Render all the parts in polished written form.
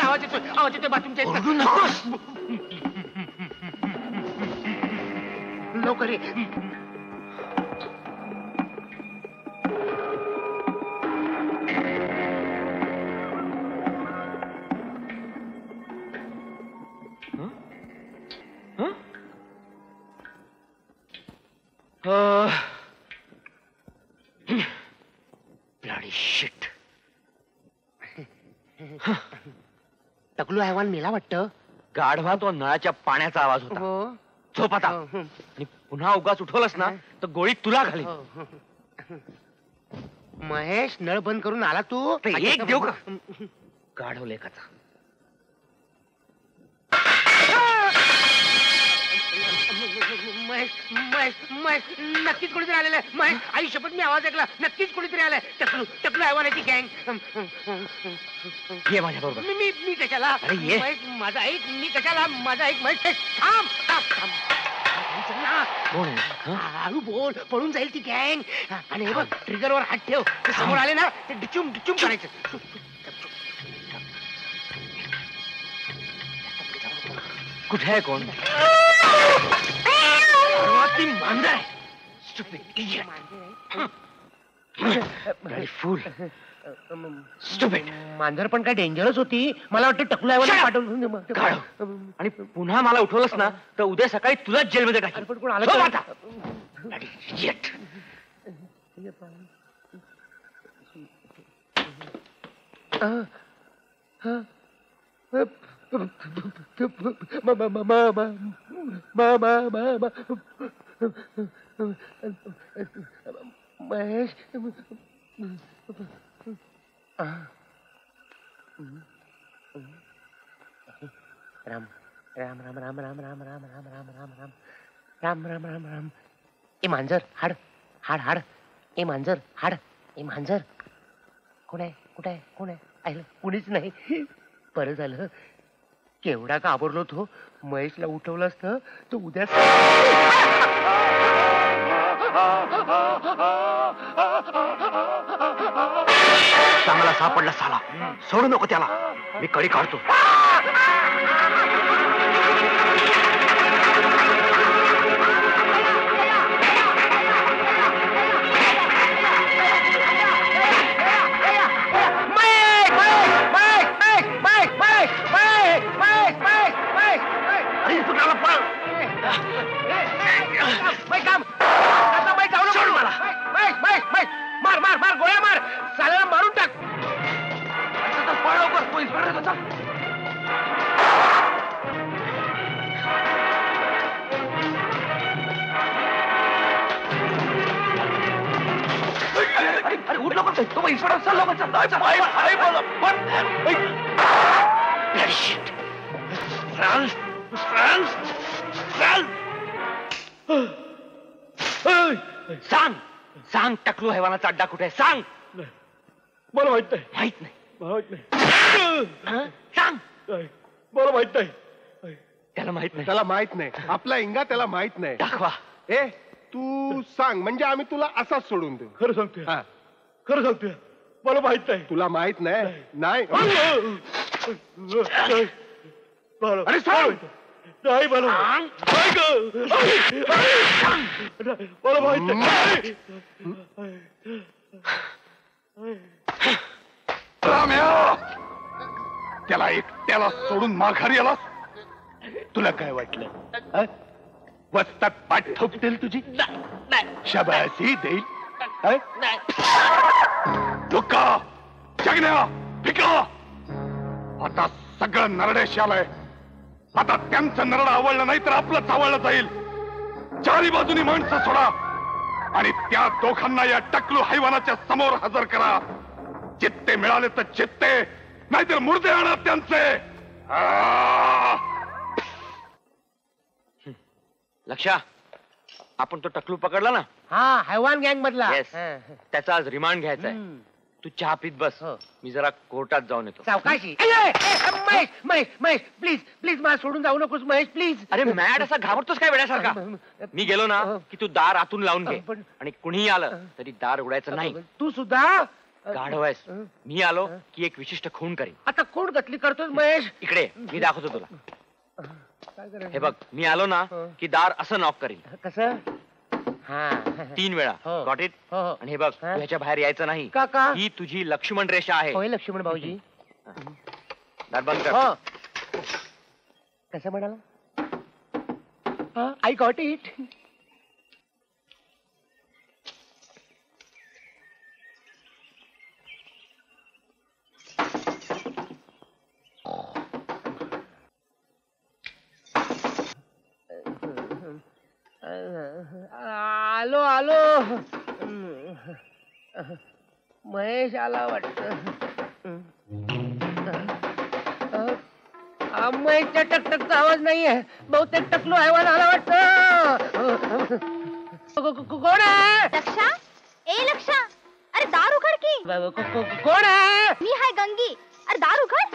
आवाज येतोय बाथरूमच्या लवकर ये. Bloody shit. टकलू हैवान मेला वाटतं. गाढवा तो नळाच्या पाण्याचा आवाज होता. झोप आता. आणि पुन्हा उगाच उठवलंस ना तर गोळी तुला घाली. महेश, नळ बंद करून आला तू. एक देऊ का गाढव लेखाचा. महेश महेश महेश नक्कीच कोणीतरी आलेलं आहे. महेश, आई शपथ मी आवाज ऐकला. नक्कीच कोणीतरी आलाय. टकलू टकलू हैवानाची गँग. ये माझ्या बरोबर. मी मी कशाला. अरे ये. महेश माझा ऐक. मी कशाला. माझा ऐक महेश. थांब थांब थांब. हळू बोल. पळून जाईल ती गँग. आणि हे बघ, ट्रिगरवर हात ठेव. ते समोर आले ना ते डिचूम डिचूम करायचं. कुठे आहे कोण. ती मांजर आहे. Stupid idiot. Bloody fool. Stupid. मांजर पण काय डेंजरस होती. मला वाटतं टकलू हैवान पाठवून. आणि पुन्हा मला उठवलंस ना तर उद्या सकाळी तुलाच जेलमध्ये टाकेल. पण कोण आलं झोप तर? आता. Bloody idiot. महेश, राम राम राम राम राम राम राम राम राम राम राम राम राम राम राम राम. ए मांजर, हाड हाड हाड. ए मांजर, हाड. ए मांजर, कोण आहे? कुठे आहे? कोण आहे? आयलं कुणीच नाही. बरं झालं. केवढा घाबरलो तो. महेशला उठवलं असतं तर उद्या. चांगला सापडला साला. सोडू नको त्याला. मी कडी काढतो. मार मार मार. गोळ्या मार. साल्याला मारून टाक. पळ लवकर. पोलीस पकडा. अरे उठ लवकर. तो इन्स्पेक्टर चल लवकर. सांग सांग टकलू हैवानाचा अड्डा कुठे आहे. सांग. मला माहित नाही. माहित नाही. माहित नाही. सांग. मला माहित नाही. त्याला माहित नाही. त्याला माहित नाही. आपला इंगा त्याला माहित नाही. दाखवा. ए तू सांग म्हणजे आम्ही तुला असाच सोडून देऊ. खरं सांगतोय. खरं सांगतोय. मला माहित नाही. तुला माहित नाही. नाही. अरे सांग. नाही मला मला माहित नाही. त्याला एकट्याला सोडून माघारी आलास. तुला काय वाटलं वस्तात पाठ ठोकतील तुझी. शबासी देईल. धोका जगण्या फिका. आता सगळं नरडेश आलंय. आता त्यांचं नरड आवडलं नाही तर आपलंच आवडलं जाईल. चारी बाजूनी माणसं सोडा आणि त्या दोघांना या टकलू हैवानाच्या समोर हजर करा. चित्ते मिळाले तर चित्ते नाहीतर मुर्दे आणा त्यांचे. लक्षा. आपण तो टकलू पकडला ना. हा हैवान गँग मधला. Yes. त्याचा आज रिमांड घ्यायचा आहे. तू चहा पीत बस. हो. मी जरा कोर्टात जाऊन येतो. सावकाशी महेश महेश महेश प्लीज प्लीज मला सोडून जाऊ नकोस महेश प्लीज. अरे मॅड असा घाबरतोस काय वेड्यासारखा? मी गेलो ना की तू दार आतून लावून घे पण- आणि कुणीही आलं तरी दार उघडायचं नाही. तू सुद्धा गाढव आहेस. मी आलो की एक विशिष्ट खून करीन. आता कोण गतली करतोस महेश? इकडे मी दाखवतो तुला. काय करायचं? हे बघ मी आलो ना की दार असं नॉक करीन कसं? हा 3 वेळा. हो. Got it? हो, हो. आणि हे बघ तू हा? ह्याच्या बाहेर यायचं नाही. का का? ही तुझी लक्ष्मण रेषा आहे. होय लक्ष्मण भाऊजी. दार बंद कर. हो. कसं म्हणाला? I got it. आलो आलो. महेश आला वाटत. महेशच्या टकटकचा आवाज नाहीये. बहुतेक टकलू हैवान आला वाटत. कोण आहे? लक्षा ए लक्षा अरे दार उघड की. कोण आहे? मी हाय गंगी. अरे दार उघड.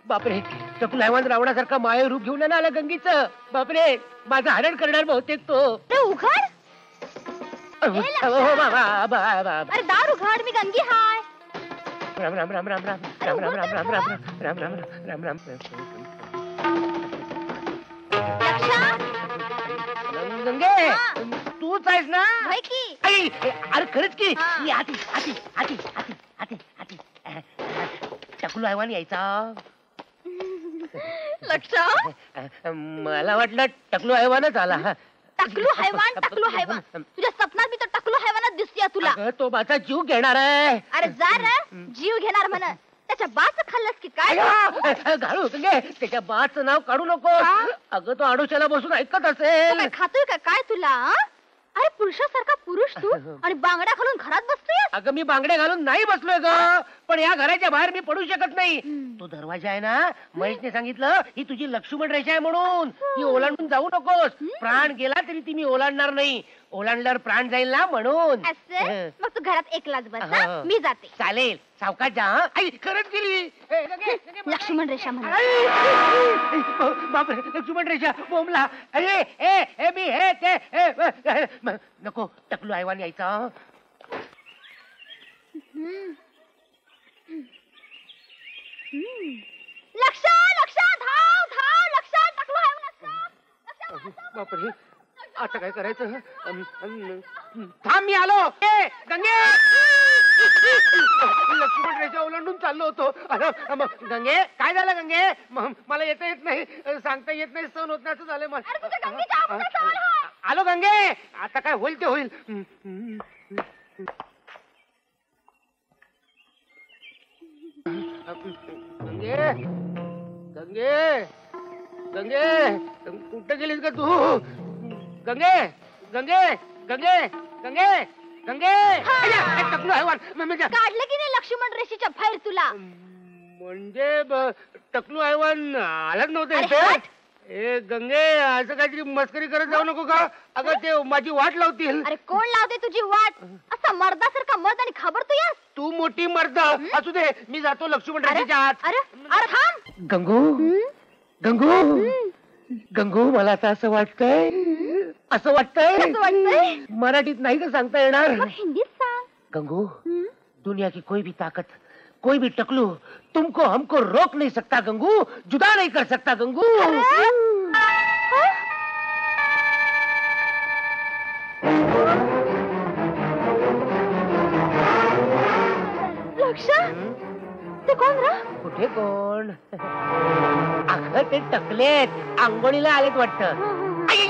बापरे टकलू हैवान रावणासारखा माये रूप घेऊन आला गंगीचं. बापरे माझं हरण करणार बहुतेक तो. अरे उघड. लक्षा. अरे दार उघड मी गंगी हाय. राम राम राम राम राम राम राम राम राम राम राम राम राम राम लक्षा गंगे हा. तूच आहेस ना? होय की. आई, अरे खरंच की. हा. मी आती आती आती आती आती आती टकलू हैवान यायचा. लक्षा मला वाटलं टकलू हैवानच आला. टकलू हैवान टकलू हैवान. तुझ्या स्वप्नात मी तर टकलू हैवानात दिसतीये तुला. अगं, तो माझा जीव घेणार आहे. अरे जा रे जीव घेणार म्हण. त्याच्या बाच खाल्लंस की काय? अय्या, घालू गंगे त्याच्या बाचं नाव काढू नको. का? अगं तो आडोशाला बसून ऐकत तो असेल. काय खातोय का काय तुला हं? अरे पुरुषासारखा पुरुष तू आणि बांगड्या घालून घरात बसतोय. अगं मी बांगडे घालून नाही बसलोय ग. पण या घराच्या बाहेर मी पडू शकत नाही. तो दरवाजा आहे ना महेशने सांगितलं ही तुझी लक्ष्मण रेषा आहे म्हणून. ती ओलांडून जाऊ नकोस. प्राण गेला तरी ती मी ओलांडणार नाही. ओलांडल्यावर प्राण जाईल ना म्हणून. असं मग तू घरात एकलाच बस हो. हं? मी जाते. चालेल सावकाश जा. हं? आई खरंच गेली. ए, गंगे, गंगे, लक्ष्मण रेषा म्हणा. आई, बापरे लक्ष्मण रेषा बोंबला. अरे ए ए मी हे ते नको टकलू हैवान यायचा. लक्षा लक्षा धाव धाव लक्षा टकलू हैवान. बापरे आता काय करायचं? थांब मी आलो. ए गंगे लक्ष्मण रेषा ओलांडून चाललो होतो. अरे, मग गंगे काय झालं गंगे? मला येता येत नाही सांगता येत नाही सहन होत नाही असं झालंय अरे, तुझ्या गंगेच्या अगोदर चाल हा. आलो गंगे. आता काय होईल ते होईल. गंगे गंगे गंगे कुठे गेलीस का तू? गंगे गंगे गंगे गंगे गंगे टकलू हैवान. काढलं की नाही लक्ष्मण रेषेच्या बाहेर तुला? म्हणजे टकलू हैवान आलाच नव्हतं अरे इथे. हट. ए गंगे असं काहीतरी मस्करी करत जाऊ नको का? अगं ते माझी वाट लावतील. अरे कोण लावते तुझी वाट? असा मर्दासारखा मर्द आणि खबरतोय. तू मोठी मर्द असू दे. मी जातो लक्ष्मण अरे रेषेच्या आत. अरे अरे थांब. गंगू गंगू गंगू मला आता असं वाटतंय असं वाटतंय? मराठीत नाही का सांगता येणार? मग हिंदीत सांग. गंगू दुनिया की कोई भी ताकत कोई भी टकलू तुमको हमको रोक नहीं सकता गंगू. जुदा नहीं कर सकता गंगू. लक्षा ते कोण रा? कुठे कोण? अगं ते टकलेत आंघोळीला आलेत वाटतं. आई!